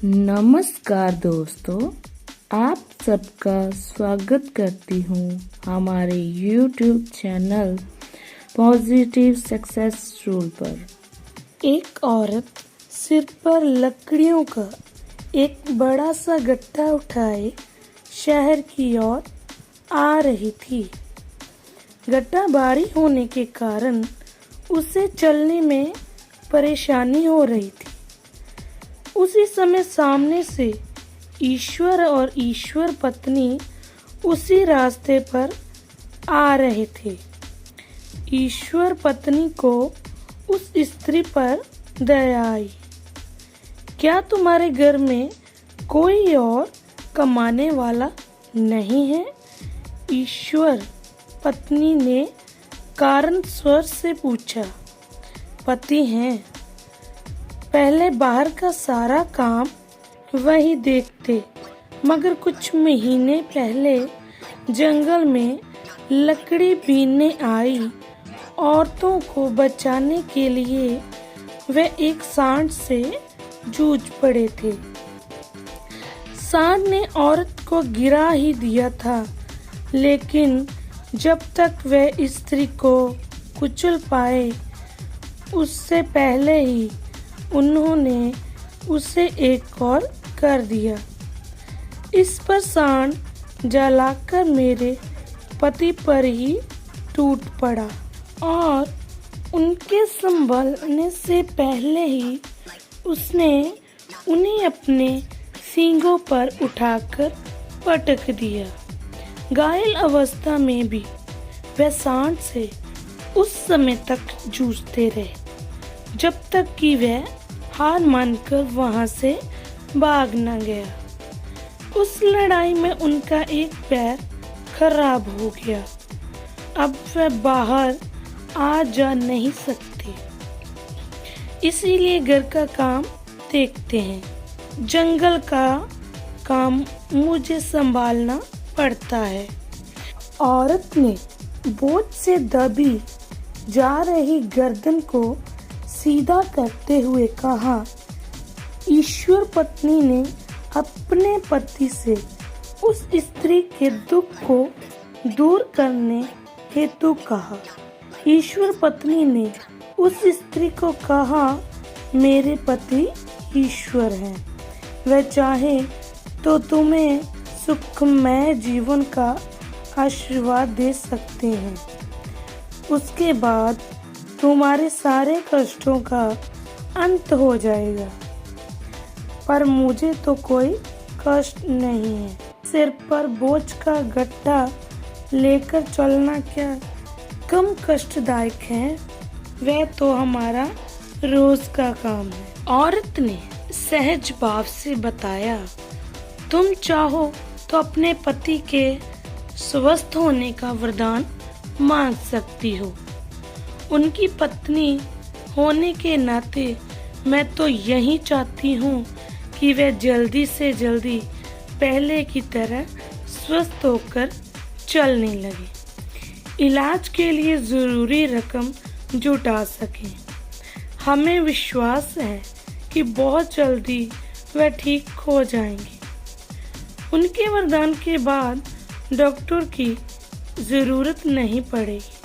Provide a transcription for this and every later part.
नमस्कार दोस्तों, आप सबका स्वागत करती हूँ हमारे YouTube channel positive success rule पर। एक औरत सिर पर लकड़ियों का एक बड़ा सा गट्टा उठाए शहर की ओर आ रही थी। गट्टा भारी होने के कारण उसे चलने में परेशानी हो रही थी। उसी समय सामने से ईश्वर और ईश्वर पत्नी उसी रास्ते पर आ रहे थे। ईश्वर पत्नी को उस स्त्री पर दया आई। क्या तुम्हारे घर में कोई और कमाने वाला नहीं है? ईश्वर पत्नी ने कारण स्वर से पूछा। पति हैं, पहले बाहर का सारा काम वही देखते, मगर कुछ महीने पहले जंगल में लकड़ी बीनने आई औरतों को बचाने के लिए वे एक सांड से जूझ पड़े थे। सांड ने औरत को गिरा ही दिया था, लेकिन जब तक वे स्त्री को कुचल पाए उससे पहले ही उन्होंने उसे एक और कर दिया। इस पर सांड जलाकर मेरे पति पर ही टूट पड़ा और उनके संभलने से पहले ही उसने उन्हें अपने सींगों पर उठाकर पटक दिया। घायल अवस्था में भी वे सांड से उस समय तक जूझते रहे जब तक कि वह हार मानकर वहां से भाग न गया। उस लड़ाई में उनका एक पैर खराब हो गया। अब वह बाहर आ जा नहीं सकते, इसीलिए घर का काम देखते हैं। जंगल का काम मुझे संभालना पड़ता है। औरत ने बोझ से दबी जा रही गर्दन को सीधा करते हुए कहा। ईश्वर पत्नी ने अपने पति से उस स्त्री के दुख को दूर करने हेतु कहा। ईश्वर पत्नी ने उस स्त्री को कहा, मेरे पति ईश्वर हैं, वह चाहे तो तुम्हें सुखमय जीवन का आशीर्वाद दे सकते हैं। उसके बाद तुम्हारे सारे कष्टों का अंत हो जाएगा। पर मुझे तो कोई कष्ट नहीं है। सिर पर बोझ का गट्टा लेकर चलना क्या कम कष्टदायक है? वह तो हमारा रोज का काम है। औरत ने सहज भाव से बताया, तुम चाहो तो अपने पति के स्वस्थ होने का वरदान मांग सकती हो। उनकी पत्नी होने के नाते मैं तो यही चाहती हूँ कि वह जल्दी से जल्दी पहले की तरह स्वस्थ होकर चलने लगे, इलाज के लिए जरूरी रकम जुटा सके। हमें विश्वास है कि बहुत जल्दी वह ठीक हो जाएंगे। उनके वरदान के बाद डॉक्टर की जरूरत नहीं पड़ेगी।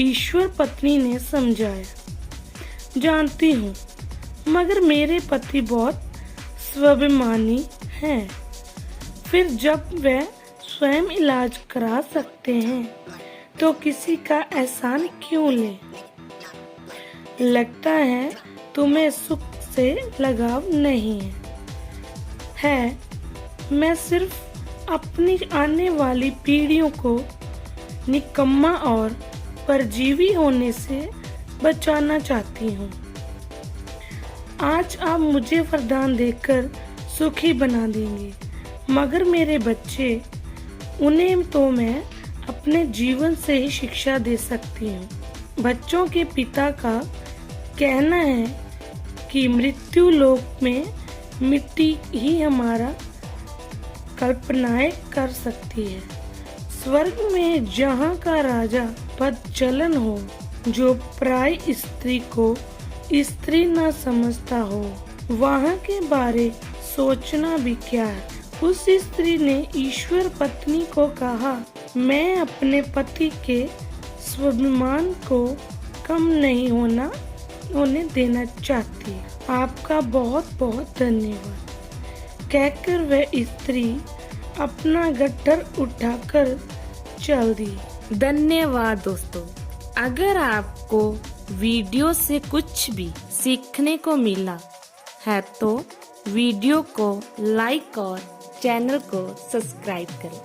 ईश्वर पत्नी ने समझाया, जानती हूँ, मगर मेरे पति बहुत स्वाभिमानी हैं। फिर जब वे स्वयं इलाज करा सकते हैं तो किसी का एहसान क्यों ले? लगता है तुम्हें सुख से लगाव नहीं है। मैं सिर्फ अपनी आने वाली पीढ़ियों को निकम्मा और परजीवी होने से बचाना चाहती हूँ। आज आप मुझे वरदान देकर सुखी बना देंगे, मगर मेरे बच्चे, उन्हें तो मैं अपने जीवन से ही शिक्षा दे सकती हूँ। बच्चों के पिता का कहना है कि मृत्यु लोक में मिट्टी ही हमारा कल्पनाएं कर सकती है। स्वर्ग में जहाँ का राजा पद चलन हो, जो पराई स्त्री को स्त्री न समझता हो, वहाँ के बारे सोचना भी क्या है। उस स्त्री ने ईश्वर पत्नी को कहा, मैं अपने पति के स्वाभिमान को कम नहीं होने देना चाहती। आपका बहुत बहुत धन्यवाद। कहकर वह स्त्री अपना गट्ठर उठाकर चल दी। धन्यवाद दोस्तों। अगर आपको वीडियो से कुछ भी सीखने को मिला है तो वीडियो को लाइक और चैनल को सब्सक्राइब करें।